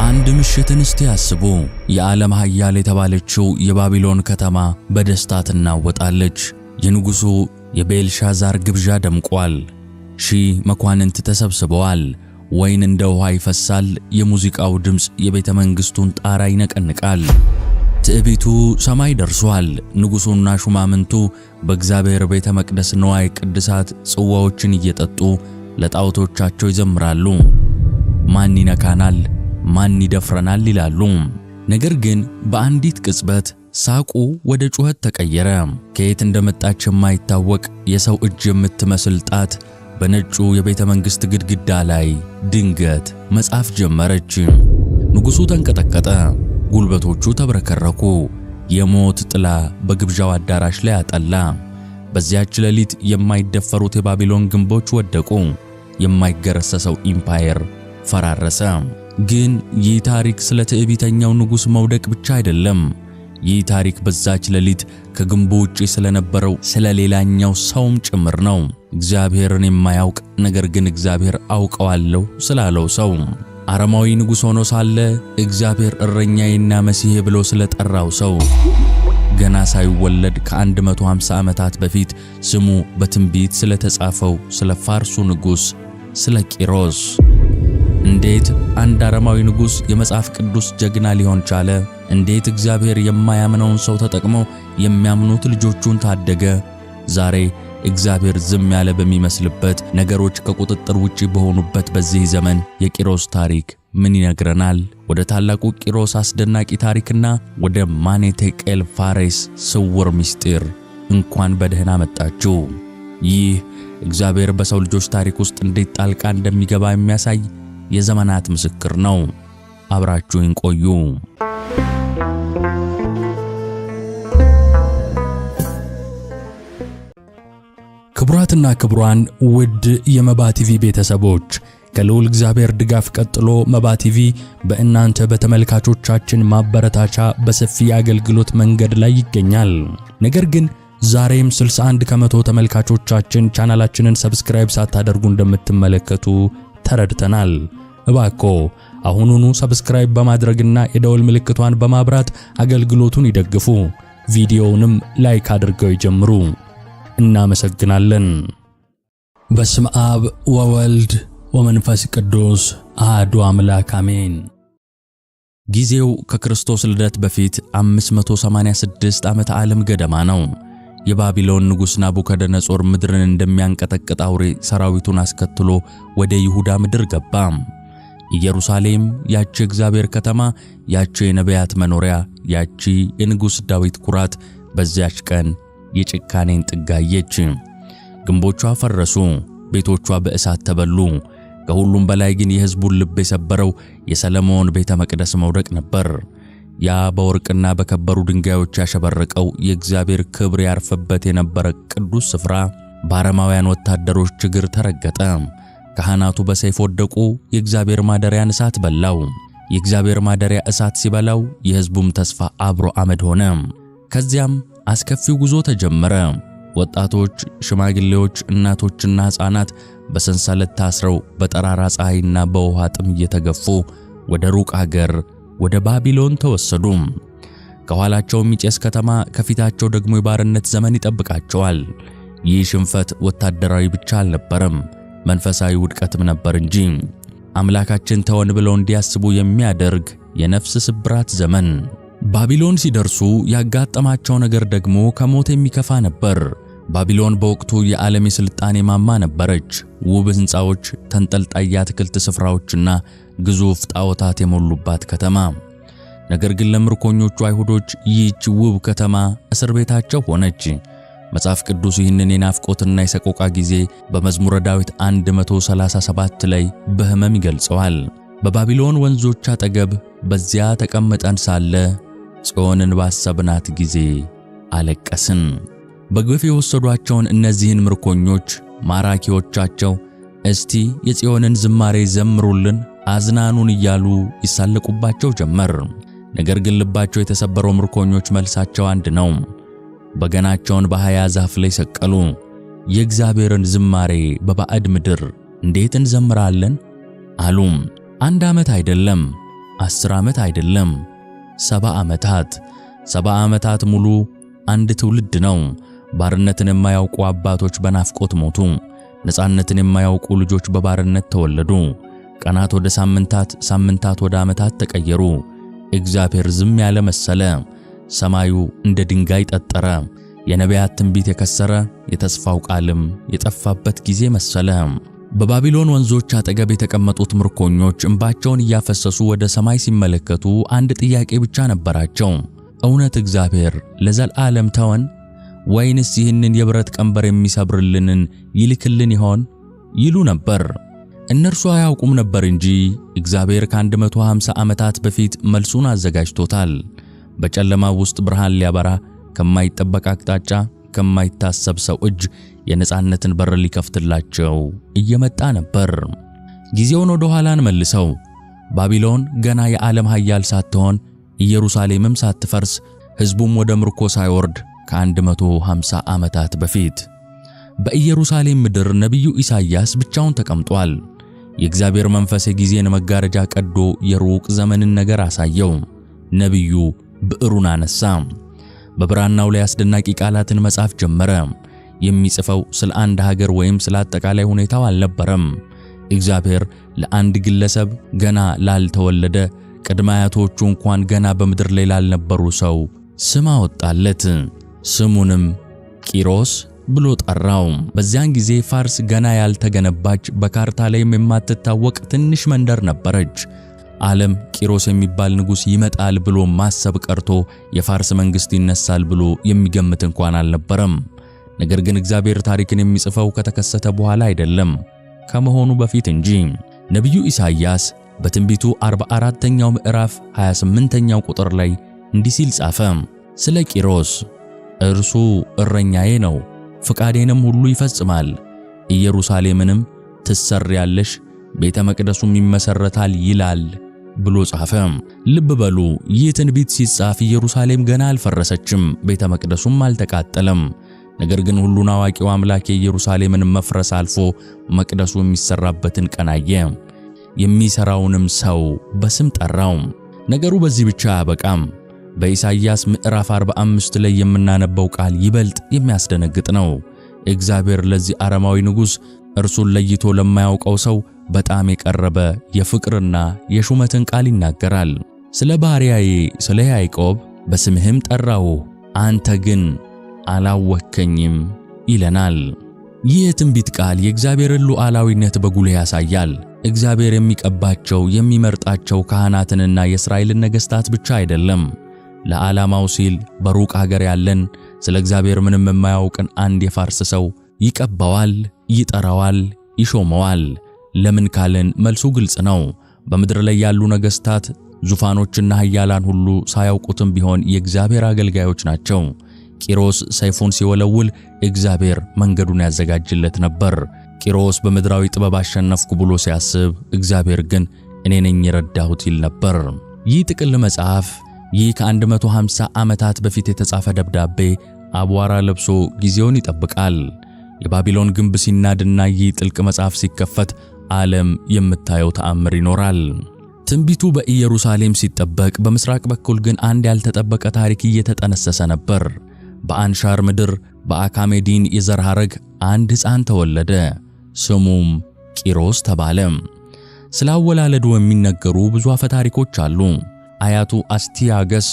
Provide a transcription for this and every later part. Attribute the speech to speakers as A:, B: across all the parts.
A: አንድ ምሽትን እስቲ ያስቡ። የዓለም ኃያል የተባለችው የባቢሎን ከተማ በደስታ ትናወጣለች። የንጉሡ የቤልሻዛር ግብዣ ደምቋል። ሺህ መኳንንት ተሰብስበዋል። ወይን እንደ ውሃ ይፈሳል። የሙዚቃው ድምፅ የቤተ መንግሥቱን ጣራ ይነቀንቃል። ትዕቢቱ ሰማይ ደርሷል። ንጉሡና ሹማምንቱ በእግዚአብሔር ቤተ መቅደስ ንዋየ ቅድሳት ጽዋዎችን እየጠጡ ለጣዖቶቻቸው ይዘምራሉ። ማን ይነካናል? ማን ይደፍረናል? ይላሉ። ነገር ግን በአንዲት ቅጽበት ሳቁ ወደ ጩኸት ተቀየረ። ከየት እንደመጣች የማይታወቅ የሰው እጅ የምትመስል ጣት በነጩ የቤተ መንግሥት ግድግዳ ላይ ድንገት መጻፍ ጀመረች። ንጉሡ ተንቀጠቀጠ፣ ጉልበቶቹ ተብረከረኩ። የሞት ጥላ በግብዣው አዳራሽ ላይ አጠላ። በዚያች ሌሊት የማይደፈሩት የባቢሎን ግንቦች ወደቁ። የማይገረሰሰው ኢምፓየር ፈራረሰ። ግን ይህ ታሪክ ስለ ትዕቢተኛው ንጉሥ መውደቅ ብቻ አይደለም። ይህ ታሪክ በዛች ሌሊት ከግንቡ ውጪ ስለነበረው ስለ ሌላኛው ሰውም ጭምር ነው። እግዚአብሔርን የማያውቅ ነገር ግን እግዚአብሔር አውቀዋለሁ ስላለው ሰው። አረማዊ ንጉሥ ሆኖ ሳለ እግዚአብሔር እረኛዬና መሲሄ ብሎ ስለጠራው ሰው። ገና ሳይወለድ ከ150 ዓመታት በፊት ስሙ በትንቢት ስለተጻፈው ስለ ፋርሱ ንጉሥ ስለ ቂሮስ። እንዴት አንድ አረማዊ ንጉሥ የመጽሐፍ ቅዱስ ጀግና ሊሆን ቻለ? እንዴት እግዚአብሔር የማያምነውን ሰው ተጠቅሞ የሚያምኑት ልጆቹን ታደገ? ዛሬ እግዚአብሔር ዝም ያለ በሚመስልበት፣ ነገሮች ከቁጥጥር ውጪ በሆኑበት በዚህ ዘመን የቂሮስ ታሪክ ምን ይነግረናል? ወደ ታላቁ ቂሮስ አስደናቂ ታሪክና ወደ ማኔቴቄል ፋሬስ ስውር ምስጢር እንኳን በደህና መጣችሁ። ይህ እግዚአብሔር በሰው ልጆች ታሪክ ውስጥ እንዴት ጣልቃ እንደሚገባ የሚያሳይ የዘመናት ምስክር ነው። አብራችሁን ቆዩ። ክቡራትና ክቡራን ውድ የመባ ቲቪ ቤተሰቦች፣ ከልዑል እግዚአብሔር ድጋፍ ቀጥሎ መባ ቲቪ በእናንተ በተመልካቾቻችን ማበረታቻ በሰፊ አገልግሎት መንገድ ላይ ይገኛል። ነገር ግን ዛሬም 61 ከመቶ ተመልካቾቻችን ቻናላችንን ሰብስክራይብ ሳታደርጉ እንደምትመለከቱ ተረድተናል። እባክዎ አሁኑኑ ሰብስክራይብ በማድረግና የደወል ምልክቷን በማብራት አገልግሎቱን ይደግፉ። ቪዲዮውንም ላይክ አድርገው ይጀምሩ። እናመሰግናለን። በስመ አብ ወወልድ ወመንፈስ ቅዱስ አሐዱ አምላክ አሜን። ጊዜው ከክርስቶስ ልደት በፊት 586 ዓመተ ዓለም ገደማ ነው። የባቢሎን ንጉሥ ናቡከደነጾር ምድርን እንደሚያንቀጠቅጥ አውሬ ሰራዊቱን አስከትሎ ወደ ይሁዳ ምድር ገባ። ኢየሩሳሌም፣ ያቺ እግዚአብሔር ከተማ፣ ያቺ የነቢያት መኖሪያ፣ ያቺ የንጉሥ ዳዊት ኩራት በዚያች ቀን የጭካኔን ጥግ አየች። ግንቦቿ ፈረሱ፣ ቤቶቿ በእሳት ተበሉ። ከሁሉም በላይ ግን የሕዝቡን ልብ የሰበረው የሰለሞን ቤተ መቅደስ መውደቅ ነበር። ያ በወርቅና በከበሩ ድንጋዮች ያሸበረቀው የእግዚአብሔር ክብር ያርፈበት የነበረ ቅዱስ ስፍራ በአረማውያን ወታደሮች እግር ተረገጠ። ካህናቱ በሰይፍ ወደቁ። የእግዚአብሔር ማደሪያን እሳት በላው። የእግዚአብሔር ማደሪያ እሳት ሲበላው የሕዝቡም ተስፋ አብሮ አመድ ሆነ። ከዚያም አስከፊው ጉዞ ተጀመረ። ወጣቶች፣ ሽማግሌዎች፣ እናቶችና ሕፃናት በሰንሰለት ታስረው በጠራራ ፀሐይና በውሃ ጥም እየተገፉ ወደ ሩቅ አገር ወደ ባቢሎን ተወሰዱ። ከኋላቸው የሚጨስ ከተማ፣ ከፊታቸው ደግሞ የባርነት ዘመን ይጠብቃቸዋል። ይህ ሽንፈት ወታደራዊ ብቻ አልነበረም፣ መንፈሳዊ ውድቀትም ነበር እንጂ። አምላካችን ተወን ብለው እንዲያስቡ የሚያደርግ የነፍስ ስብራት ዘመን። ባቢሎን ሲደርሱ ያጋጠማቸው ነገር ደግሞ ከሞት የሚከፋ ነበር። ባቢሎን በወቅቱ የዓለም የሥልጣኔ ማማ ነበረች። ውብ ሕንፃዎች፣ ተንጠልጣይ የአትክልት ስፍራዎችና ግዙፍ ጣዖታት የሞሉባት ከተማ። ነገር ግን ለምርኮኞቹ አይሁዶች ይህች ውብ ከተማ እስር ቤታቸው ሆነች። መጽሐፍ ቅዱስ ይህንን የናፍቆትና የሰቆቃ ጊዜ በመዝሙረ ዳዊት 137 ላይ በሕመም ይገልጸዋል። በባቢሎን ወንዞች አጠገብ በዚያ ተቀምጠን ሳለ ጽዮንን ባሰብናት ጊዜ አለቀስን። በግፍ የወሰዷቸውን እነዚህን ምርኮኞች ማራኪዎቻቸው እስቲ የጽዮንን ዝማሬ ዘምሩልን፣ አዝናኑን እያሉ ይሳለቁባቸው ጀመር። ነገር ግን ልባቸው የተሰበረው ምርኮኞች መልሳቸው አንድ ነው። በገናቸውን በሃያ ዛፍ ላይ ሰቀሉ። የእግዚአብሔርን ዝማሬ በባዕድ ምድር እንዴት እንዘምራለን አሉ። 1 ዓመት አይደለም 10 ዓመት አይደለም፣ 70 ዓመታት። 70 ዓመታት ሙሉ አንድ ትውልድ ነው። ባርነትን የማያውቁ አባቶች በናፍቆት ሞቱ። ነፃነትን የማያውቁ ልጆች በባርነት ተወለዱ። ቀናት ወደ ሳምንታት፣ ሳምንታት ወደ ዓመታት ተቀየሩ። እግዚአብሔር ዝም ያለ መሰለ። ሰማዩ እንደ ድንጋይ ጠጠረ። የነቢያት ትንቢት የከሰረ፣ የተስፋው ቃልም የጠፋበት ጊዜ መሰለ። በባቢሎን ወንዞች አጠገብ የተቀመጡት ምርኮኞች እንባቸውን እያፈሰሱ ወደ ሰማይ ሲመለከቱ አንድ ጥያቄ ብቻ ነበራቸው። እውነት እግዚአብሔር ለዘላለም ተወን? ወይንስ ይህንን የብረት ቀንበር የሚሰብርልንን ይልክልን ይሆን ይሉ ነበር። እነርሱ አያውቁም ነበር እንጂ እግዚአብሔር ከ150 ዓመታት በፊት መልሱን አዘጋጅቶታል። በጨለማው ውስጥ ብርሃን ሊያበራ ከማይጠበቅ አቅጣጫ፣ ከማይታሰብ ሰው እጅ የነፃነትን በር ሊከፍትላቸው እየመጣ ነበር። ጊዜውን ወደ ኋላ እንመልሰው። ባቢሎን ገና የዓለም ኃያል ሳትሆን፣ ኢየሩሳሌምም ሳትፈርስ፣ ሕዝቡም ወደ ምርኮ ሳይወርድ ከ150 ዓመታት በፊት በኢየሩሳሌም ምድር ነቢዩ ኢሳይያስ ብቻውን ተቀምጧል። የእግዚአብሔር መንፈስ የጊዜን መጋረጃ ቀዶ የሩቅ ዘመንን ነገር አሳየው። ነቢዩ ብዕሩን አነሳ። በብራናው ላይ አስደናቂ ቃላትን መጻፍ ጀመረ። የሚጽፈው ስለ አንድ ሀገር ወይም ስለ አጠቃላይ ሁኔታው አልነበረም። እግዚአብሔር ለአንድ ግለሰብ፣ ገና ላልተወለደ፣ ቅድመ አያቶቹ እንኳን ገና በምድር ላይ ላልነበሩ ሰው ስም አወጣለት። ስሙንም ቂሮስ ብሎ ጠራው። በዚያን ጊዜ ፋርስ ገና ያልተገነባች፣ በካርታ ላይም የማትታወቅ ትንሽ መንደር ነበረች። ዓለም ቂሮስ የሚባል ንጉሥ ይመጣል ብሎ ማሰብ ቀርቶ የፋርስ መንግሥት ይነሳል ብሎ የሚገምት እንኳን አልነበረም። ነገር ግን እግዚአብሔር ታሪክን የሚጽፈው ከተከሰተ በኋላ አይደለም፣ ከመሆኑ በፊት እንጂ። ነቢዩ ኢሳይያስ በትንቢቱ 44ኛው ምዕራፍ 28ኛው ቁጥር ላይ እንዲህ ሲል ጻፈ። ስለ ቂሮስ እርሱ እረኛዬ ነው፣ ፍቃዴንም ሁሉ ይፈጽማል፣ ኢየሩሳሌምንም ትሰሪያለሽ፣ ቤተ መቅደሱም ይመሰረታል ይላል ብሎ ጻፈ። ልብ በሉ፣ ይህ ትንቢት ሲጻፍ ኢየሩሳሌም ገና አልፈረሰችም፣ ቤተ መቅደሱም አልተቃጠለም። ነገር ግን ሁሉን አዋቂው አምላክ የኢየሩሳሌምን መፍረስ አልፎ መቅደሱ የሚሰራበትን ቀን አየ። የሚሰራውንም ሰው በስም ጠራው። ነገሩ በዚህ ብቻ አያበቃም። በኢሳይያስ ምዕራፍ 45 ላይ የምናነበው ቃል ይበልጥ የሚያስደነግጥ ነው። እግዚአብሔር ለዚህ አረማዊ ንጉሥ እርሱን ለይቶ ለማያውቀው ሰው በጣም የቀረበ የፍቅርና የሹመትን ቃል ይናገራል። ስለ ባሪያዬ ስለ ያዕቆብ በስምህም ጠራው፣ አንተ ግን አላወከኝም ይለናል። ይህ የትንቢት ቃል የእግዚአብሔርን ሉዓላዊነት በጉልህ ያሳያል። እግዚአብሔር የሚቀባቸው የሚመርጣቸው ካህናትንና የእስራኤልን ነገሥታት ብቻ አይደለም። ለዓላማው ሲል በሩቅ ሀገር ያለን ስለ እግዚአብሔር ምንም የማያውቅን አንድ የፋርስ ሰው ይቀባዋል፣ ይጠራዋል፣ ይሾመዋል። ለምን ካልን መልሱ ግልጽ ነው። በምድር ላይ ያሉ ነገሥታት፣ ዙፋኖችና ኃያላን ሁሉ ሳያውቁትም ቢሆን የእግዚአብሔር አገልጋዮች ናቸው። ቂሮስ ሰይፉን ሲወለውል እግዚአብሔር መንገዱን ያዘጋጅለት ነበር። ቂሮስ በምድራዊ ጥበብ አሸነፍኩ ብሎ ሲያስብ፣ እግዚአብሔር ግን እኔ ነኝ የረዳሁት ይል ነበር። ይህ ጥቅል መጽሐፍ፣ ይህ ከ150 ዓመታት በፊት የተጻፈ ደብዳቤ አቧራ ለብሶ ጊዜውን ይጠብቃል። የባቢሎን ግንብ ሲናድና ይህ ጥልቅ መጽሐፍ ሲከፈት ዓለም የምታየው ተአምር ይኖራል። ትንቢቱ በኢየሩሳሌም ሲጠበቅ፣ በምስራቅ በኩል ግን አንድ ያልተጠበቀ ታሪክ እየተጠነሰሰ ነበር። በአንሻር ምድር በአካሜዲን የዘር ሐረግ አንድ ሕፃን ተወለደ። ስሙም ቂሮስ ተባለ። ስለ አወላለዱ የሚነገሩ ብዙ አፈ ታሪኮች አሉ። አያቱ አስቲያገስ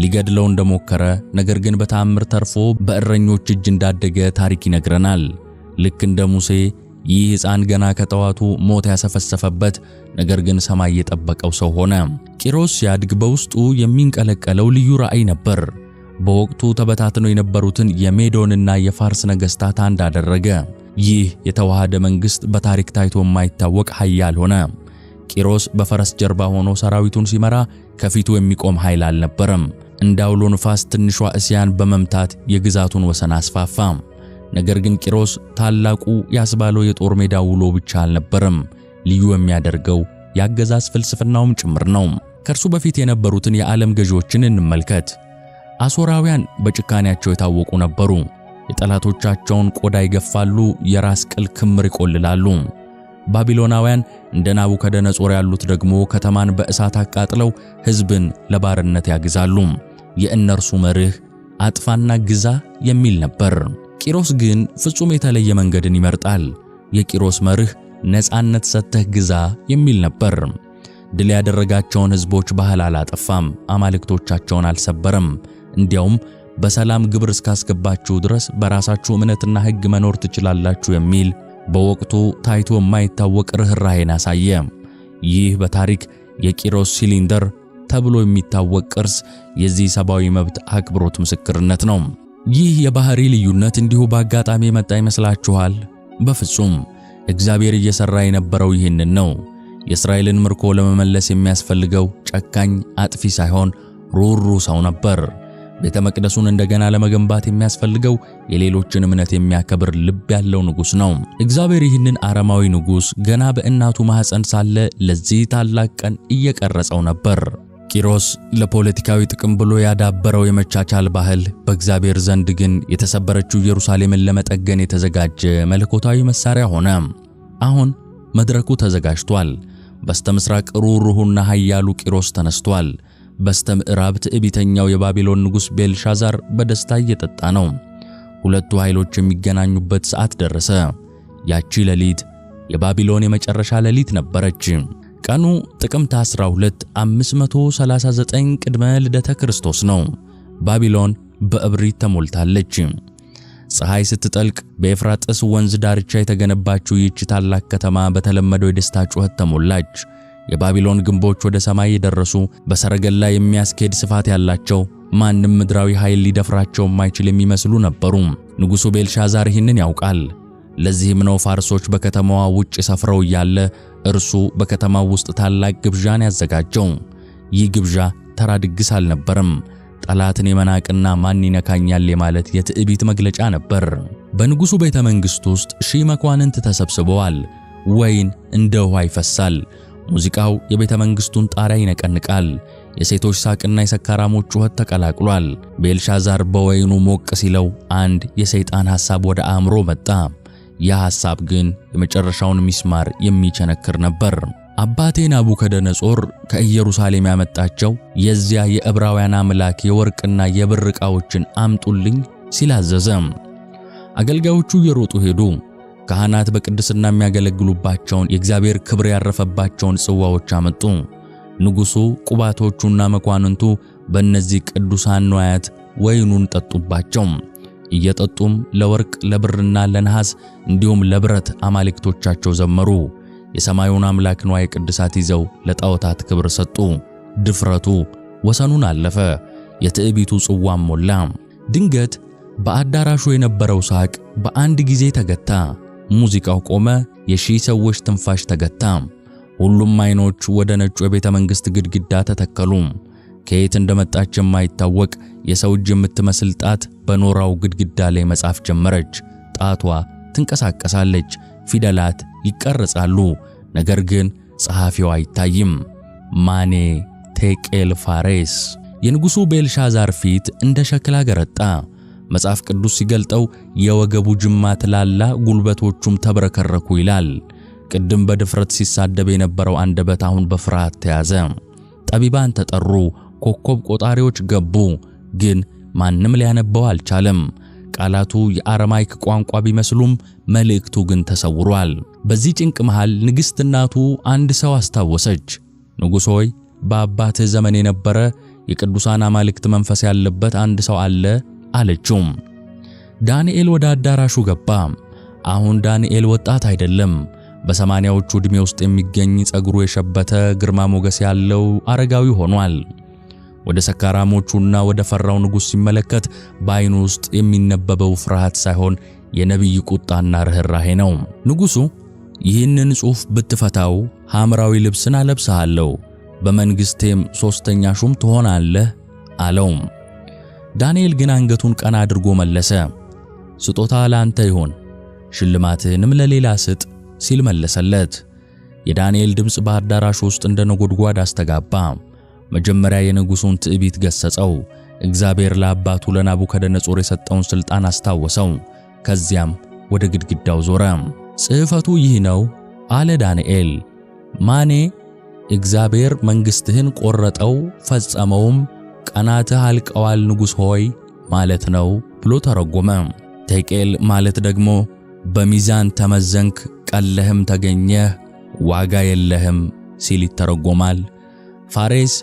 A: ሊገድለው እንደሞከረ፣ ነገር ግን በተአምር ተርፎ በእረኞች እጅ እንዳደገ ታሪክ ይነግረናል። ልክ እንደ ሙሴ ይህ ሕፃን ገና ከጠዋቱ ሞት ያሰፈሰፈበት፣ ነገር ግን ሰማይ የጠበቀው ሰው ሆነ። ቂሮስ ሲያድግ በውስጡ የሚንቀለቀለው ልዩ ራእይ ነበር። በወቅቱ ተበታትነው የነበሩትን የሜዶንና የፋርስ ነገሥታት አንድ አደረገ። ይህ የተዋሃደ መንግሥት በታሪክ ታይቶ የማይታወቅ ኃያል ሆነ። ቂሮስ በፈረስ ጀርባ ሆኖ ሰራዊቱን ሲመራ ከፊቱ የሚቆም ኃይል አልነበረም። እንደ አውሎ ንፋስ ትንሿ እስያን በመምታት የግዛቱን ወሰን አስፋፋ። ነገር ግን ቂሮስ ታላቁ ያስባለው የጦር ሜዳ ውሎ ብቻ አልነበረም። ልዩ የሚያደርገው የአገዛዝ ፍልስፍናውም ጭምር ነው። ከእርሱ በፊት የነበሩትን የዓለም ገዢዎችን እንመልከት። አሦራውያን በጭካኔያቸው የታወቁ ነበሩ። የጠላቶቻቸውን ቆዳ ይገፋሉ፣ የራስ ቅል ክምር ይቆልላሉ። ባቢሎናውያን እንደ ናቡከደነጾር ያሉት ደግሞ ከተማን በእሳት አቃጥለው ሕዝብን ለባርነት ያግዛሉ። የእነርሱ መርህ አጥፋና ግዛ የሚል ነበር። ቂሮስ ግን ፍጹም የተለየ መንገድን ይመርጣል። የቂሮስ መርህ ነፃነት ሰጥተህ ግዛ የሚል ነበር። ድል ያደረጋቸውን ሕዝቦች ባህል አላጠፋም፣ አማልክቶቻቸውን አልሰበረም። እንዲያውም በሰላም ግብር እስካስገባችሁ ድረስ በራሳችሁ እምነትና ሕግ መኖር ትችላላችሁ የሚል በወቅቱ ታይቶ የማይታወቅ ርኅራኄን አሳየ። ይህ በታሪክ የቂሮስ ሲሊንደር ተብሎ የሚታወቅ ቅርስ የዚህ ሰብአዊ መብት አክብሮት ምስክርነት ነው። ይህ የባህሪ ልዩነት እንዲሁ በአጋጣሚ የመጣ ይመስላችኋል? በፍጹም። እግዚአብሔር እየሰራ የነበረው ይህንን ነው። የእስራኤልን ምርኮ ለመመለስ የሚያስፈልገው ጨካኝ አጥፊ ሳይሆን ሩሩ ሰው ነበር። ቤተ መቅደሱን እንደገና ለመገንባት የሚያስፈልገው የሌሎችን እምነት የሚያከብር ልብ ያለው ንጉሥ ነው። እግዚአብሔር ይህንን አረማዊ ንጉሥ ገና በእናቱ ማኅፀን ሳለ ለዚህ ታላቅ ቀን እየቀረጸው ነበር። ቂሮስ ለፖለቲካዊ ጥቅም ብሎ ያዳበረው የመቻቻል ባህል በእግዚአብሔር ዘንድ ግን የተሰበረችው ኢየሩሳሌምን ለመጠገን የተዘጋጀ መለኮታዊ መሳሪያ ሆነ። አሁን መድረኩ ተዘጋጅቷል። በስተምስራቅ ሩሩሁና ኃያሉ ቂሮስ ተነስቷል። በስተምዕራብ ትዕቢተኛው የባቢሎን ንጉሥ ቤልሻዛር በደስታ እየጠጣ ነው። ሁለቱ ኃይሎች የሚገናኙበት ሰዓት ደረሰ። ያቺ ሌሊት የባቢሎን የመጨረሻ ሌሊት ነበረች። ቀኑ ጥቅምት 12 539 ቅድመ ልደተ ክርስቶስ ነው። ባቢሎን በእብሪት ተሞልታለች። ፀሐይ ስትጠልቅ በኤፍራጥስ ወንዝ ዳርቻ የተገነባችው ይህች ታላቅ ከተማ በተለመደው የደስታ ጩኸት ተሞላች። የባቢሎን ግንቦች ወደ ሰማይ የደረሱ በሰረገላ የሚያስኬድ ስፋት ያላቸው ማንም ምድራዊ ኃይል ሊደፍራቸው የማይችል የሚመስሉ ነበሩ። ንጉሡ ቤልሻዛር ይህንን ያውቃል። ለዚህም ነው ፋርሶች በከተማዋ ውጭ ሰፍረው እያለ እርሱ በከተማው ውስጥ ታላቅ ግብዣን ያዘጋጀው። ይህ ግብዣ ተራ ድግስ አልነበረም። ጠላትን የመናቅና ማን ይነካኛል የማለት የትዕቢት መግለጫ ነበር። በንጉሡ ቤተ መንግሥት ውስጥ ሺህ መኳንንት ተሰብስበዋል። ወይን እንደ ውሃ ይፈሳል። ሙዚቃው የቤተ መንግሥቱን ጣሪያ ይነቀንቃል። የሴቶች ሳቅና የሰካራሞች ጩኸት ተቀላቅሏል። ቤልሻዛር በወይኑ ሞቅ ሲለው አንድ የሰይጣን ሐሳብ ወደ አእምሮ መጣ። ያ ሐሳብ ግን የመጨረሻውን ሚስማር የሚቸነክር ነበር። አባቴ ናቡከደነጾር ከኢየሩሳሌም ያመጣቸው የዚያ የዕብራውያን አምላክ የወርቅና የብር ዕቃዎችን አምጡልኝ ሲል አዘዘ። አገልጋዮቹ እየሮጡ ሄዱ። ካህናት በቅድስና የሚያገለግሉባቸውን የእግዚአብሔር ክብር ያረፈባቸውን ጽዋዎች አመጡ። ንጉሡ፣ ቁባቶቹና መኳንንቱ በእነዚህ ቅዱሳን ንዋያት ወይኑን ጠጡባቸው። እየጠጡም ለወርቅ ለብርና ለነሐስ እንዲሁም ለብረት አማልክቶቻቸው ዘመሩ። የሰማዩን አምላክ ንዋየ ቅድሳት ይዘው ለጣዖታት ክብር ሰጡ። ድፍረቱ ወሰኑን አለፈ። የትዕቢቱ ጽዋም ሞላ። ድንገት በአዳራሹ የነበረው ሳቅ በአንድ ጊዜ ተገታ። ሙዚቃው ቆመ። የሺህ ሰዎች ትንፋሽ ተገታ። ሁሉም ዓይኖች ወደ ነጩ የቤተ መንግሥት ግድግዳ ተተከሉ። ከየት እንደመጣች የማይታወቅ የሰው እጅ የምትመስል ጣት በኖራው ግድግዳ ላይ መጻፍ ጀመረች። ጣቷ ትንቀሳቀሳለች። ፊደላት ይቀርጻሉ። ነገር ግን ጸሐፊው አይታይም። ማኔ ቴቄል ፋሬስ። የንጉሡ ቤልሻዛር ፊት እንደ ሸክላ ገረጣ። መጽሐፍ ቅዱስ ሲገልጠው የወገቡ ጅማት ላላ፣ ጉልበቶቹም ተብረከረኩ ይላል። ቅድም በድፍረት ሲሳደብ የነበረው አንደበት አሁን በፍርሃት ተያዘ። ጠቢባን ተጠሩ፣ ኮከብ ቆጣሪዎች ገቡ፣ ግን ማንም ሊያነበው አልቻለም። ቃላቱ የአረማይክ ቋንቋ ቢመስሉም መልእክቱ ግን ተሰውሯል። በዚህ ጭንቅ መሃል ንግሥት እናቱ አንድ ሰው አስታወሰች። ንጉሥ ሆይ፣ በአባትህ ዘመን የነበረ የቅዱሳን አማልክት መንፈስ ያለበት አንድ ሰው አለ አለችው። ዳንኤል ወደ አዳራሹ ገባ። አሁን ዳንኤል ወጣት አይደለም። በሰማንያዎቹ ዕድሜ ውስጥ የሚገኝ ጸጉሩ የሸበተ ግርማ ሞገስ ያለው አረጋዊ ሆኗል። ወደ ሰካራሞቹና ወደ ፈራው ንጉሥ ሲመለከት በዓይኑ ውስጥ የሚነበበው ፍርሃት ሳይሆን የነቢይ ቁጣና ርኅራኄ ነው። ንጉሡ ይህንን ጽሑፍ ብትፈታው ሐምራዊ ልብስን አለብስሃለሁ፣ በመንግሥቴም ሦስተኛ ሹም ትሆናለህ አለው። ዳንኤል ግን አንገቱን ቀና አድርጎ መለሰ። ስጦታ ለአንተ ይሁን፣ ሽልማትህንም ለሌላ ስጥ ሲል መለሰለት። የዳንኤል ድምፅ በአዳራሹ ውስጥ እንደ ነጎድጓድ አስተጋባ። መጀመሪያ የንጉሡን ትዕቢት ገሰጸው። እግዚአብሔር ለአባቱ ለናቡከደነጾር የሰጠውን ሥልጣን አስታወሰው። ከዚያም ወደ ግድግዳው ዞረ። ጽሕፈቱ ይህ ነው አለ ዳንኤል። ማኔ እግዚአብሔር መንግሥትህን ቆረጠው ፈጸመውም፣ ቀናትህ አልቀዋል ንጉሥ ሆይ ማለት ነው ብሎ ተረጎመ። ቴቄል ማለት ደግሞ በሚዛን ተመዘንክ ቀለህም ተገኘህ ዋጋ የለህም ሲል ይተረጎማል። ፋሬስ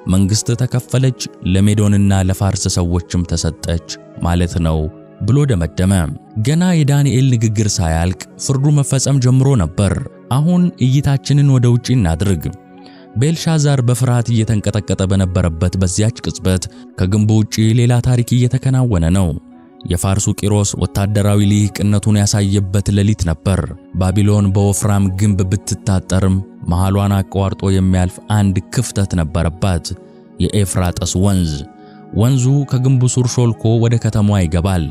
A: መንግሥት ተከፈለች ለሜዶንና ለፋርስ ሰዎችም ተሰጠች ማለት ነው ብሎ ደመደመ። ገና የዳንኤል ንግግር ሳያልቅ ፍርዱ መፈጸም ጀምሮ ነበር። አሁን እይታችንን ወደ ውጪ እናድርግ። ቤልሻዛር በፍርሃት እየተንቀጠቀጠ በነበረበት በዚያች ቅጽበት ከግንቡ ውጪ ሌላ ታሪክ እየተከናወነ ነው። የፋርሱ ቂሮስ ወታደራዊ ልሂቅነቱን ያሳየበት ሌሊት ነበር። ባቢሎን በወፍራም ግንብ ብትታጠርም መሃሏን አቋርጦ የሚያልፍ አንድ ክፍተት ነበረባት፣ የኤፍራጥስ ወንዝ። ወንዙ ከግንቡ ስር ሾልኮ ወደ ከተማዋ ይገባል።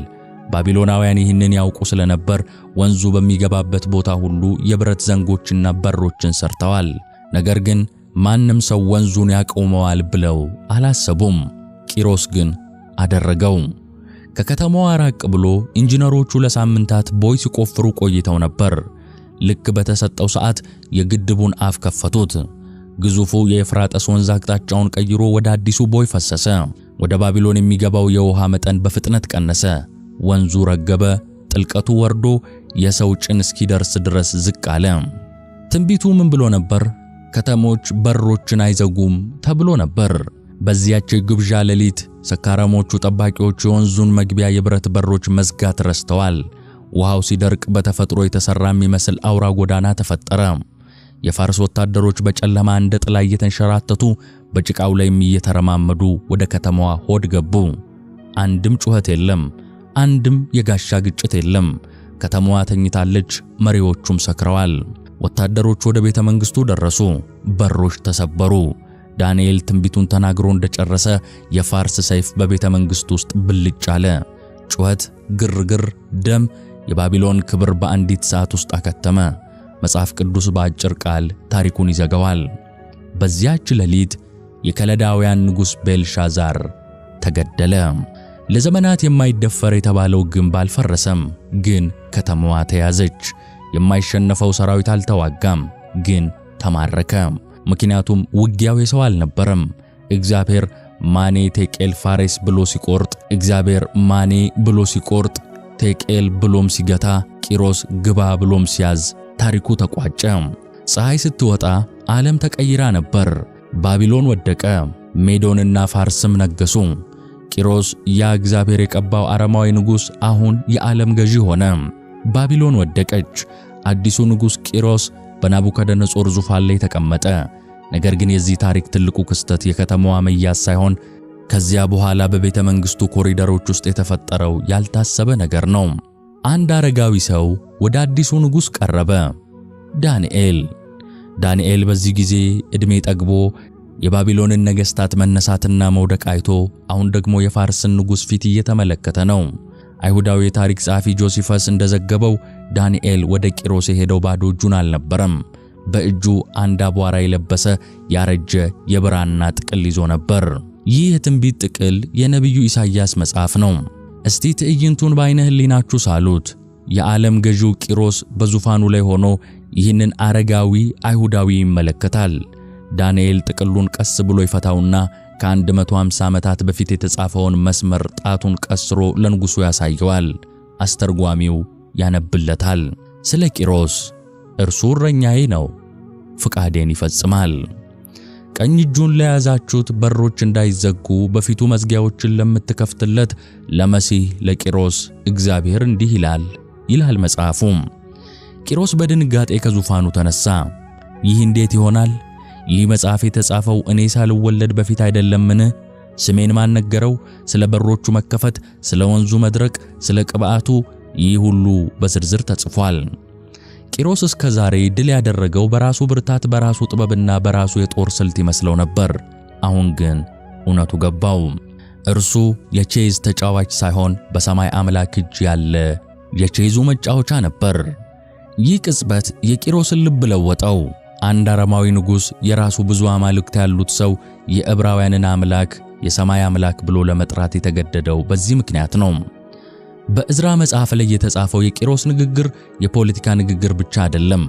A: ባቢሎናውያን ይህንን ያውቁ ስለነበር ወንዙ በሚገባበት ቦታ ሁሉ የብረት ዘንጎችና በሮችን ሰርተዋል። ነገር ግን ማንም ሰው ወንዙን ያቆመዋል ብለው አላሰቡም። ቂሮስ ግን አደረገው። ከከተማዋ ራቅ ብሎ ኢንጂነሮቹ ለሳምንታት ቦይ ሲቆፍሩ ቆይተው ነበር። ልክ በተሰጠው ሰዓት የግድቡን አፍ ከፈቱት። ግዙፉ የኤፍራጥስ ወንዝ አቅጣጫውን ቀይሮ ወደ አዲሱ ቦይ ፈሰሰ። ወደ ባቢሎን የሚገባው የውሃ መጠን በፍጥነት ቀነሰ። ወንዙ ረገበ፣ ጥልቀቱ ወርዶ የሰው ጭን እስኪደርስ ድረስ ዝቅ አለ። ትንቢቱ ምን ብሎ ነበር? ከተሞች በሮችን አይዘጉም ተብሎ ነበር። በዚያች ግብዣ ሌሊት ሰካራሞቹ ጠባቂዎች የወንዙን መግቢያ የብረት በሮች መዝጋት ረስተዋል። ውሃው ሲደርቅ በተፈጥሮ የተሰራ የሚመስል አውራ ጎዳና ተፈጠረ። የፋርስ ወታደሮች በጨለማ እንደ ጥላ እየተንሸራተቱ በጭቃው ላይም እየተረማመዱ ወደ ከተማዋ ሆድ ገቡ። አንድም ጩኸት የለም፣ አንድም የጋሻ ግጭት የለም። ከተማዋ ተኝታለች፣ መሪዎቹም ሰክረዋል። ወታደሮቹ ወደ ቤተ መንግሥቱ ደረሱ። በሮች ተሰበሩ። ዳንኤል ትንቢቱን ተናግሮ እንደጨረሰ የፋርስ ሰይፍ በቤተ መንግሥቱ ውስጥ ብልጭ አለ። ጩኸት፣ ግርግር፣ ደም፣ የባቢሎን ክብር በአንዲት ሰዓት ውስጥ አከተመ። መጽሐፍ ቅዱስ በአጭር ቃል ታሪኩን ይዘጋዋል። በዚያች ሌሊት የከለዳውያን ንጉሥ ቤልሻዛር ተገደለ። ለዘመናት የማይደፈር የተባለው ግንብ አልፈረሰም፣ ግን ከተማዋ ተያዘች። የማይሸነፈው ሰራዊት አልተዋጋም፣ ግን ተማረከ። ምክንያቱም ውጊያው የሰው አልነበረም። እግዚአብሔር ማኔ ቴቄል ፋሬስ ብሎ ሲቆርጥ፣ እግዚአብሔር ማኔ ብሎ ሲቆርጥ፣ ቴቄል ብሎም ሲገታ፣ ቂሮስ ግባ ብሎም ሲያዝ ታሪኩ ተቋጨ። ፀሐይ ስትወጣ ዓለም ተቀይራ ነበር። ባቢሎን ወደቀ፣ ሜዶንና ፋርስም ነገሱ። ቂሮስ ያ እግዚአብሔር የቀባው አረማዊ ንጉሥ አሁን የዓለም ገዢ ሆነ። ባቢሎን ወደቀች። አዲሱ ንጉሥ ቂሮስ በናቡከደነጾር ዙፋን ላይ ተቀመጠ። ነገር ግን የዚህ ታሪክ ትልቁ ክስተት የከተማዋ መያዝ ሳይሆን ከዚያ በኋላ በቤተ መንግሥቱ ኮሪደሮች ውስጥ የተፈጠረው ያልታሰበ ነገር ነው። አንድ አረጋዊ ሰው ወደ አዲሱ ንጉሥ ቀረበ፣ ዳንኤል በዚህ ጊዜ ዕድሜ ጠግቦ የባቢሎንን ነገሥታት መነሳትና መውደቅ አይቶ አሁን ደግሞ የፋርስን ንጉሥ ፊት እየተመለከተ ነው። አይሁዳዊ የታሪክ ጸሐፊ ጆሲፈስ እንደዘገበው ዳንኤል ወደ ቂሮስ የሄደው ባዶ እጁን አልነበረም። በእጁ አንድ አቧራ የለበሰ ያረጀ የብራና ጥቅል ይዞ ነበር። ይህ የትንቢት ጥቅል የነቢዩ ኢሳይያስ መጽሐፍ ነው። እስቲ ትዕይንቱን በዓይነ ሕሊናችሁ ሳሉት። የዓለም ገዢው ቂሮስ በዙፋኑ ላይ ሆኖ ይህንን አረጋዊ አይሁዳዊ ይመለከታል። ዳንኤል ጥቅሉን ቀስ ብሎ ይፈታውና ከ150 ዓመታት በፊት የተጻፈውን መስመር ጣቱን ቀስሮ ለንጉሡ ያሳየዋል። አስተርጓሚው ያነብለታል። ስለ ቂሮስ እርሱ እረኛዬ ነው፣ ፍቃዴን ይፈጽማል። ቀኝ እጁን ለያዛችሁት በሮች እንዳይዘጉ በፊቱ መዝጊያዎችን ለምትከፍትለት ለመሲህ ለቂሮስ እግዚአብሔር እንዲህ ይላል መጽሐፉም። ቂሮስ በድንጋጤ ከዙፋኑ ተነሳ። ይህ እንዴት ይሆናል? ይህ መጽሐፍ የተጻፈው እኔ ሳልወለድ በፊት አይደለምን? ስሜን ማን ነገረው? ስለ በሮቹ መከፈት፣ ስለ ወንዙ መድረቅ፣ ስለ ቅብዓቱ ይህ ሁሉ በዝርዝር ተጽፏል። ቂሮስ እስከ ዛሬ ድል ያደረገው በራሱ ብርታት፣ በራሱ ጥበብና በራሱ የጦር ስልት ይመስለው ነበር። አሁን ግን እውነቱ ገባው። እርሱ የቼዝ ተጫዋች ሳይሆን በሰማይ አምላክ እጅ ያለ የቼዙ መጫወቻ ነበር። ይህ ቅጽበት የቂሮስን ልብ ለወጠው። አንድ አረማዊ ንጉሥ የራሱ ብዙ አማልክት ያሉት ሰው የዕብራውያንን አምላክ የሰማይ አምላክ ብሎ ለመጥራት የተገደደው በዚህ ምክንያት ነው። በዕዝራ መጽሐፍ ላይ የተጻፈው የቂሮስ ንግግር የፖለቲካ ንግግር ብቻ አይደለም።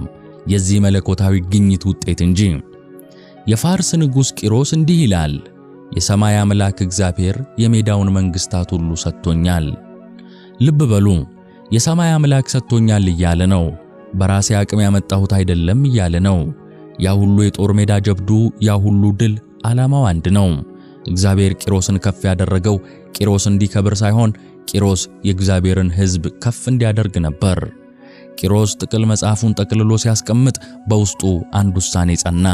A: የዚህ መለኮታዊ ግኝት ውጤት እንጂ። የፋርስ ንጉሥ ቂሮስ እንዲህ ይላል፣ የሰማይ አምላክ እግዚአብሔር የሜዳውን መንግሥታት ሁሉ ሰጥቶኛል። ልብ በሉ፣ የሰማይ አምላክ ሰጥቶኛል እያለ ነው። በራሴ አቅም ያመጣሁት አይደለም እያለ ነው። ያ ሁሉ የጦር ሜዳ ጀብዱ፣ ያ ሁሉ ድል ዓላማው አንድ ነው። እግዚአብሔር ቂሮስን ከፍ ያደረገው ቂሮስ እንዲከብር ሳይሆን ቂሮስ የእግዚአብሔርን ሕዝብ ከፍ እንዲያደርግ ነበር። ቂሮስ ጥቅል መጽሐፉን ጠቅልሎ ሲያስቀምጥ በውስጡ አንድ ውሳኔ ጸና።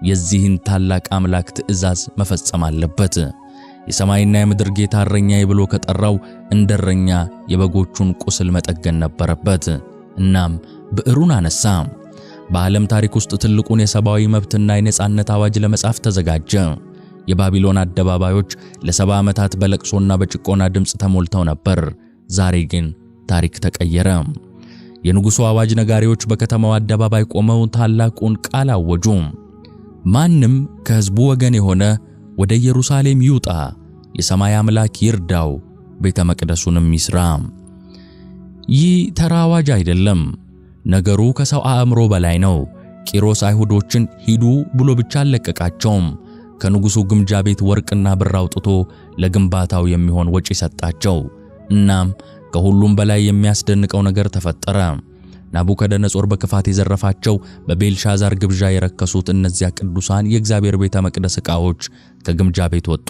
A: የዚህን ታላቅ አምላክ ትእዛዝ መፈጸም አለበት። የሰማይና የምድር ጌታ እረኛዬ ብሎ ከጠራው እንደ እረኛ የበጎቹን ቁስል መጠገን ነበረበት። እናም ብዕሩን አነሳ። በዓለም ታሪክ ውስጥ ትልቁን የሰብአዊ መብትና የነጻነት አዋጅ ለመጻፍ ተዘጋጀ። የባቢሎን አደባባዮች ለ70 ዓመታት በለቅሶና በጭቆና ድምፅ ተሞልተው ነበር። ዛሬ ግን ታሪክ ተቀየረ። የንጉሡ አዋጅ ነጋሪዎች በከተማው አደባባይ ቆመው ታላቁን ቃል አወጁ። ማንም ከሕዝቡ ወገን የሆነ ወደ ኢየሩሳሌም ይውጣ፣ የሰማይ አምላክ ይርዳው፣ ቤተ መቅደሱንም ይስራ። ይህ ተራ አዋጅ አይደለም። ነገሩ ከሰው አእምሮ በላይ ነው። ቂሮስ አይሁዶችን ሂዱ ብሎ ብቻ አልለቀቃቸውም። ከንጉሡ ግምጃ ቤት ወርቅና ብር አውጥቶ ለግንባታው የሚሆን ወጪ ሰጣቸው። እናም ከሁሉም በላይ የሚያስደንቀው ነገር ተፈጠረ። ናቡከደነጾር በክፋት የዘረፋቸው በቤልሻዛር ግብዣ የረከሱት እነዚያ ቅዱሳን የእግዚአብሔር ቤተ መቅደስ ዕቃዎች ከግምጃ ቤት ወጡ።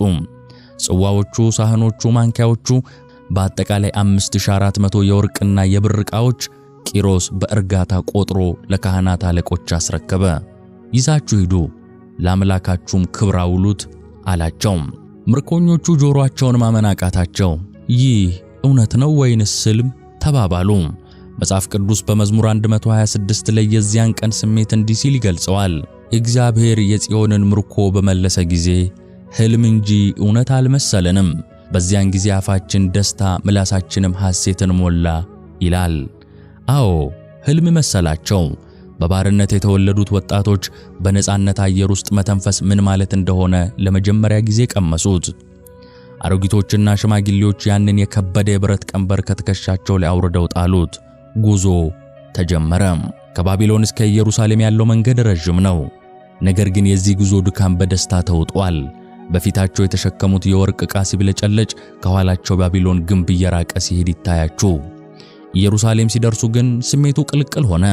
A: ጽዋዎቹ፣ ሳህኖቹ፣ ማንኪያዎቹ በአጠቃላይ 5400 የወርቅና የብር ዕቃዎች ቂሮስ በእርጋታ ቆጥሮ ለካህናት አለቆች አስረከበ። ይዛችሁ ሂዱ፣ ለአምላካችሁም ክብር አውሉት አላቸው። ምርኮኞቹ ጆሮአቸውን ማመን አቃታቸው። ይህ እውነት ነው ወይንስ ሕልም ተባባሉ። መጽሐፍ ቅዱስ በመዝሙር 126 ላይ የዚያን ቀን ስሜት እንዲህ ሲል ይገልጸዋል። እግዚአብሔር የጽዮንን ምርኮ በመለሰ ጊዜ ሕልም እንጂ እውነት አልመሰለንም። በዚያን ጊዜ አፋችን ደስታ ምላሳችንም ሐሴትን ሞላ ይላል። አዎ ሕልም መሰላቸው። በባርነት የተወለዱት ወጣቶች በነጻነት አየር ውስጥ መተንፈስ ምን ማለት እንደሆነ ለመጀመሪያ ጊዜ ቀመሱት። አሮጊቶችና ሽማግሌዎች ያንን የከበደ የብረት ቀንበር ከትከሻቸው ላይ አውርደው ጣሉት። ጉዞ ተጀመረ። ከባቢሎን እስከ ኢየሩሳሌም ያለው መንገድ ረጅም ነው። ነገር ግን የዚህ ጉዞ ድካም በደስታ ተውጧል። በፊታቸው የተሸከሙት የወርቅ ዕቃ ሲብለጨለጭ፣ ከኋላቸው ባቢሎን ግንብ እየራቀ ሲሄድ ይታያችሁ። ኢየሩሳሌም ሲደርሱ ግን ስሜቱ ቅልቅል ሆነ።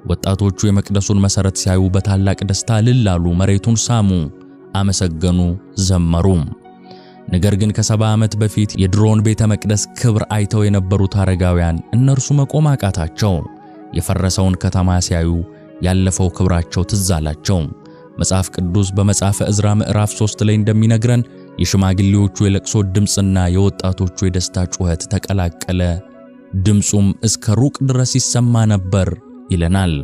A: ወጣቶቹ የመቅደሱን መሠረት ሲያዩ በታላቅ ደስታ እልል አሉ፣ መሬቱን ሳሙ፣ አመሰገኑ፣ ዘመሩ። ነገር ግን ከ70 ዓመት በፊት የድሮውን ቤተ መቅደስ ክብር አይተው የነበሩት አረጋውያን እነርሱ መቆም አቃታቸው። የፈረሰውን ከተማ ሲያዩ ያለፈው ክብራቸው ትዝ አላቸው። መጽሐፍ ቅዱስ በመጽሐፈ ዕዝራ ምዕራፍ 3 ላይ እንደሚነግረን የሽማግሌዎቹ የለቅሶ ድምፅና የወጣቶቹ የደስታ ጩኸት ተቀላቀለ፣ ድምፁም እስከ ሩቅ ድረስ ይሰማ ነበር ይለናል።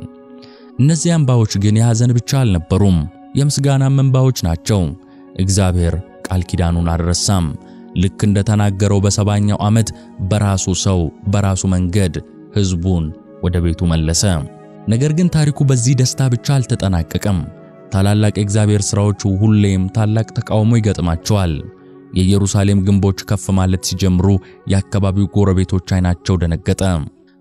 A: እነዚህ እንባዎች ግን የሐዘን ብቻ አልነበሩም፣ የምስጋናም እንባዎች ናቸው። እግዚአብሔር ቃል ኪዳኑን አልረሳም። ልክ እንደተናገረው በ70ኛው ዓመት በራሱ ሰው በራሱ መንገድ ሕዝቡን ወደ ቤቱ መለሰ። ነገር ግን ታሪኩ በዚህ ደስታ ብቻ አልተጠናቀቀም። ታላላቅ የእግዚአብሔር ሥራዎች ሁሌም ታላቅ ተቃውሞ ይገጥማቸዋል። የኢየሩሳሌም ግንቦች ከፍ ማለት ሲጀምሩ የአካባቢው ጎረቤቶች ዓይናቸው ደነገጠ።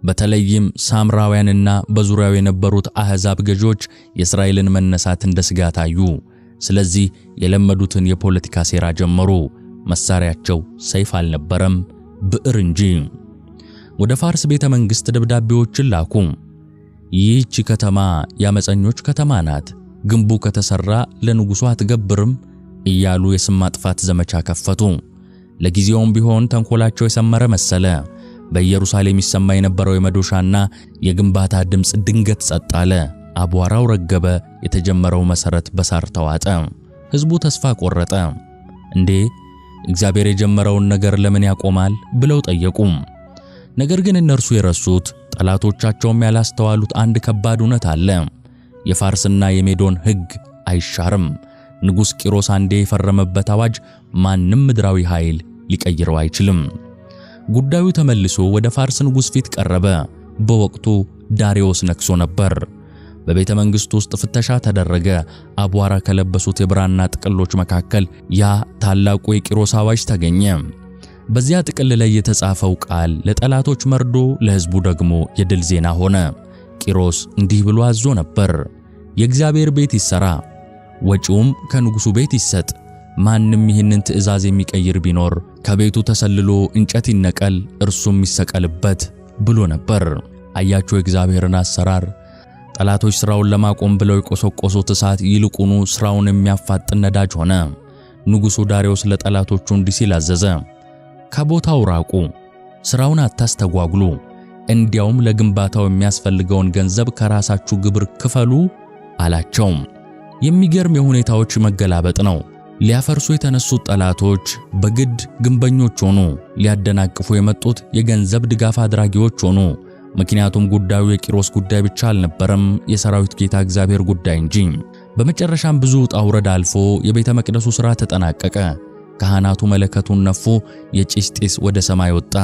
A: በተለይም ሳምራውያንና በዙሪያው የነበሩት አሕዛብ ገዦች የእስራኤልን መነሳት እንደ ስጋት አዩ። ስለዚህ የለመዱትን የፖለቲካ ሴራ ጀመሩ። መሳሪያቸው ሰይፍ አልነበረም፣ ብዕር እንጂ። ወደ ፋርስ ቤተ መንግሥት ደብዳቤዎችን ላኩ። ይህች ከተማ የአመፀኞች ከተማ ናት፣ ግንቡ ከተሰራ ለንጉሡ አትገብርም እያሉ የስም ማጥፋት ዘመቻ ከፈቱ። ለጊዜውም ቢሆን ተንኮላቸው የሰመረ መሰለ። በኢየሩሳሌም ይሰማ የነበረው የመዶሻና የግንባታ ድምፅ ድንገት ጸጥ አለ። አቧራው ረገበ። የተጀመረው መሠረት በሳር ተዋጠ። ሕዝቡ ተስፋ ቆረጠ። እንዴ እግዚአብሔር የጀመረውን ነገር ለምን ያቆማል ብለው ጠየቁ። ነገር ግን እነርሱ የረሱት ጠላቶቻቸውም ያላስተዋሉት አንድ ከባድ እውነት አለ። የፋርስና የሜዶን ሕግ አይሻርም። ንጉሥ ቂሮስ አንዴ የፈረመበት አዋጅ ማንም ምድራዊ ኃይል ሊቀይረው አይችልም። ጉዳዩ ተመልሶ ወደ ፋርስ ንጉሥ ፊት ቀረበ። በወቅቱ ዳሪዮስ ነግሶ ነበር። በቤተ መንግሥት ውስጥ ፍተሻ ተደረገ። አቧራ ከለበሱት የብራና ጥቅሎች መካከል ያ ታላቁ የቂሮስ አዋጅ ተገኘ። በዚያ ጥቅል ላይ የተጻፈው ቃል ለጠላቶች መርዶ፣ ለሕዝቡ ደግሞ የድል ዜና ሆነ። ቂሮስ እንዲህ ብሎ አዞ ነበር። የእግዚአብሔር ቤት ይሰራ፣ ወጪውም ከንጉሡ ቤት ይሰጥ። ማንም ይህንን ትእዛዝ የሚቀይር ቢኖር ከቤቱ ተሰልሎ እንጨት ይነቀል፣ እርሱም ይሰቀልበት ብሎ ነበር። አያችሁ የእግዚአብሔርን አሰራር። ጠላቶች ሥራውን ለማቆም ብለው የቆሰቆሱት እሳት ይልቁኑ ሥራውን የሚያፋጥን ነዳጅ ሆነ። ንጉሡ ዳርዮስ ለጠላቶቹ እንዲህ ሲል አዘዘ። ከቦታው ራቁ፣ ሥራውን አታስተጓጉሉ፣ እንዲያውም ለግንባታው የሚያስፈልገውን ገንዘብ ከራሳችሁ ግብር ክፈሉ አላቸው። የሚገርም የሁኔታዎች መገላበጥ ነው። ሊያፈርሱ የተነሱት ጠላቶች በግድ ግንበኞች ሆኑ። ሊያደናቅፉ የመጡት የገንዘብ ድጋፍ አድራጊዎች ሆኑ። ምክንያቱም ጉዳዩ የቂሮስ ጉዳይ ብቻ አልነበረም፣ የሰራዊት ጌታ እግዚአብሔር ጉዳይ እንጂ። በመጨረሻም ብዙ ውጣ ውረድ አልፎ የቤተ መቅደሱ ሥራ ተጠናቀቀ። ካህናቱ መለከቱን ነፉ፣ የጭስ ጢስ ወደ ሰማይ ወጣ።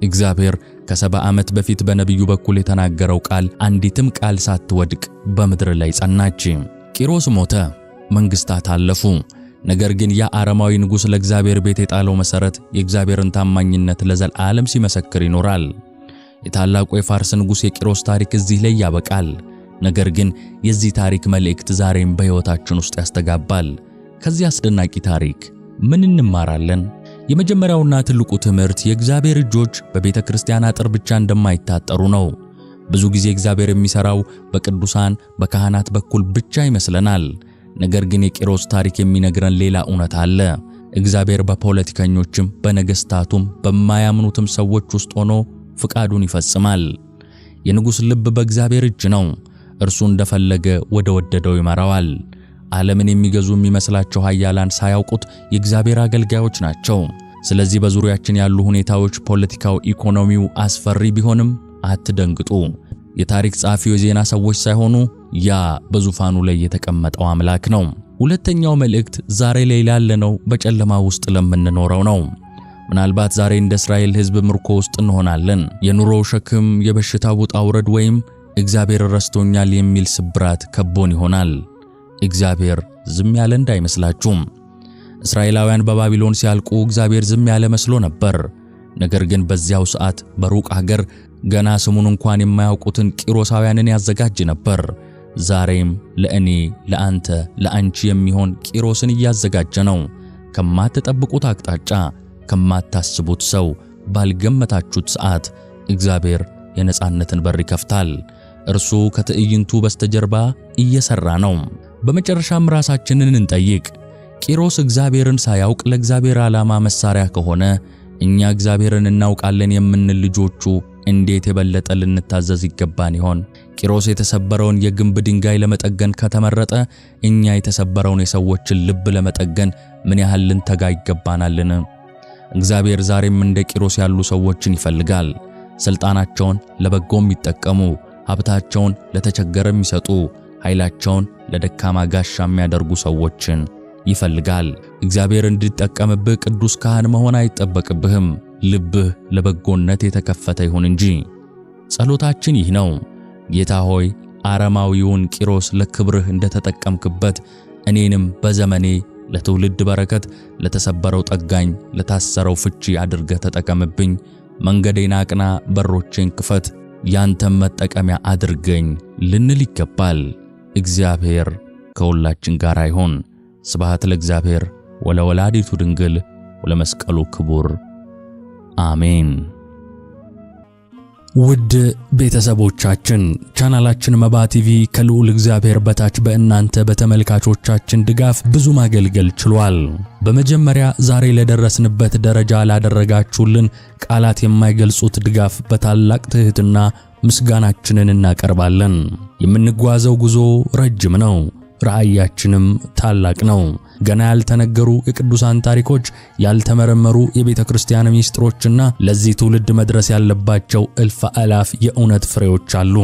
A: እግዚአብሔር ከ70 ዓመት በፊት በነቢዩ በኩል የተናገረው ቃል አንዲትም ቃል ሳትወድቅ በምድር ላይ ጸናች። ቂሮስ ሞተ፣ መንግሥታት አለፉ። ነገር ግን ያ አረማዊ ንጉሥ ለእግዚአብሔር ቤት የጣለው መሠረት የእግዚአብሔርን ታማኝነት ለዘላለም ሲመሰክር ይኖራል። የታላቁ የፋርስ ንጉሥ የቂሮስ ታሪክ እዚህ ላይ ያበቃል። ነገር ግን የዚህ ታሪክ መልእክት ዛሬም በሕይወታችን ውስጥ ያስተጋባል። ከዚህ አስደናቂ ታሪክ ምን እንማራለን? የመጀመሪያውና ትልቁ ትምህርት የእግዚአብሔር እጆች በቤተ ክርስቲያን አጥር ብቻ እንደማይታጠሩ ነው። ብዙ ጊዜ እግዚአብሔር የሚሠራው በቅዱሳን በካህናት በኩል ብቻ ይመስለናል። ነገር ግን የቂሮስ ታሪክ የሚነግረን ሌላ እውነት አለ። እግዚአብሔር በፖለቲከኞችም በነገሥታቱም በማያምኑትም ሰዎች ውስጥ ሆኖ ፍቃዱን ይፈጽማል። የንጉሥ ልብ በእግዚአብሔር እጅ ነው። እርሱ እንደፈለገ ወደ ወደደው ይመራዋል። ዓለምን የሚገዙ የሚመስላቸው ኃያላን ሳያውቁት የእግዚአብሔር አገልጋዮች ናቸው። ስለዚህ በዙሪያችን ያሉ ሁኔታዎች፣ ፖለቲካው፣ ኢኮኖሚው አስፈሪ ቢሆንም አትደንግጡ። የታሪክ ጸሐፊው የዜና ሰዎች ሳይሆኑ ያ በዙፋኑ ላይ የተቀመጠው አምላክ ነው። ሁለተኛው መልእክት ዛሬ ላይ ላለነው በጨለማ ውስጥ ለምንኖረው ነው። ምናልባት ዛሬ እንደ እስራኤል ሕዝብ ምርኮ ውስጥ እንሆናለን። የኑሮው ሸክም፣ የበሽታው ውጣ ውረድ ወይም እግዚአብሔር ረስቶኛል የሚል ስብራት ከቦን ይሆናል። እግዚአብሔር ዝም ያለ እንዳይመስላችሁም። እስራኤላውያን በባቢሎን ሲያልቁ እግዚአብሔር ዝም ያለ መስሎ ነበር። ነገር ግን በዚያው ሰዓት በሩቅ ሀገር ገና ስሙን እንኳን የማያውቁትን ቂሮሳውያንን ያዘጋጅ ነበር። ዛሬም ለእኔ፣ ለአንተ፣ ለአንቺ የሚሆን ቂሮስን እያዘጋጀ ነው። ከማትጠብቁት አቅጣጫ፣ ከማታስቡት ሰው፣ ባልገመታችሁት ሰዓት እግዚአብሔር የነጻነትን በር ይከፍታል። እርሱ ከትዕይንቱ በስተጀርባ እየሰራ ነው። በመጨረሻም ራሳችንን እንጠይቅ። ቂሮስ እግዚአብሔርን ሳያውቅ ለእግዚአብሔር ዓላማ መሳሪያ ከሆነ እኛ እግዚአብሔርን እናውቃለን የምንል ልጆቹ እንዴት የበለጠ ልንታዘዝ ይገባን ይሆን? ቂሮስ የተሰበረውን የግንብ ድንጋይ ለመጠገን ከተመረጠ እኛ የተሰበረውን የሰዎችን ልብ ለመጠገን ምን ያህል ልንተጋ ይገባናልን? እግዚአብሔር ዛሬም እንደ ቂሮስ ያሉ ሰዎችን ይፈልጋል። ሥልጣናቸውን ለበጎም የሚጠቀሙ፣ ሀብታቸውን ለተቸገረ የሚሰጡ፣ ኃይላቸውን ለደካማ ጋሻ የሚያደርጉ ሰዎችን ይፈልጋል። እግዚአብሔር እንዲጠቀምብህ ቅዱስ ካህን መሆን አይጠበቅብህም። ልብህ ለበጎነት የተከፈተ ይሁን እንጂ። ጸሎታችን ይህ ነው። ጌታ ሆይ አረማዊውን ቂሮስ ለክብርህ እንደተጠቀምክበት እኔንም በዘመኔ ለትውልድ በረከት፣ ለተሰበረው ጠጋኝ፣ ለታሰረው ፍቺ አድርገህ ተጠቀምብኝ። መንገዴን አቅና፣ በሮቼን ክፈት፣ ያንተም መጠቀሚያ አድርገኝ ልንል ይገባል። እግዚአብሔር ከሁላችን ጋር ይሁን። ስብሐት ለእግዚአብሔር ወለወላዲቱ ድንግል ወለመስቀሉ ክቡር አሜን። ውድ ቤተሰቦቻችን ቻናላችን መባ ቲቪ ከልዑል እግዚአብሔር በታች በእናንተ በተመልካቾቻችን ድጋፍ ብዙ ማገልገል ችሏል። በመጀመሪያ ዛሬ ለደረስንበት ደረጃ ላደረጋችሁልን ቃላት የማይገልጹት ድጋፍ በታላቅ ትህትና ምስጋናችንን እናቀርባለን። የምንጓዘው ጉዞ ረጅም ነው፣ ራእያችንም ታላቅ ነው። ገና ያልተነገሩ የቅዱሳን ታሪኮች፣ ያልተመረመሩ የቤተ ክርስቲያን ሚስጥሮችና ለዚህ ትውልድ መድረስ ያለባቸው እልፍ አላፍ የእውነት ፍሬዎች አሉ።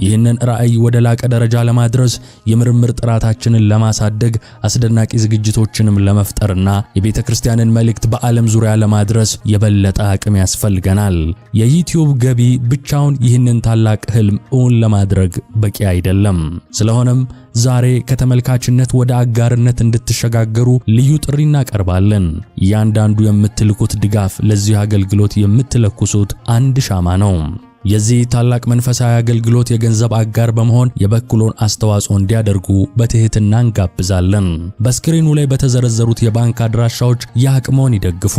A: ይህንን ራእይ ወደ ላቀ ደረጃ ለማድረስ የምርምር ጥራታችንን ለማሳደግ አስደናቂ ዝግጅቶችንም ለመፍጠርና የቤተ ክርስቲያንን መልእክት በዓለም ዙሪያ ለማድረስ የበለጠ አቅም ያስፈልገናል። የዩቲዩብ ገቢ ብቻውን ይህንን ታላቅ ህልም እውን ለማድረግ በቂ አይደለም። ስለሆነም ዛሬ ከተመልካችነት ወደ አጋርነት እንድትሸጋገሩ ልዩ ጥሪ እናቀርባለን። እያንዳንዱ የምትልኩት ድጋፍ ለዚህ አገልግሎት የምትለኩሱት አንድ ሻማ ነው። የዚህ ታላቅ መንፈሳዊ አገልግሎት የገንዘብ አጋር በመሆን የበኩሎን አስተዋጽኦ እንዲያደርጉ በትህትና እንጋብዛለን። በስክሪኑ ላይ በተዘረዘሩት የባንክ አድራሻዎች የአቅሞን ይደግፉ።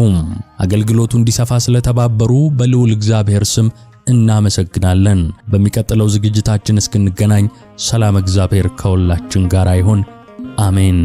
A: አገልግሎቱ እንዲሰፋ ስለተባበሩ በልዑል እግዚአብሔር ስም እናመሰግናለን። በሚቀጥለው ዝግጅታችን እስክንገናኝ ሰላም እግዚአብሔር ከሁላችን ጋር ይሁን። አሜን።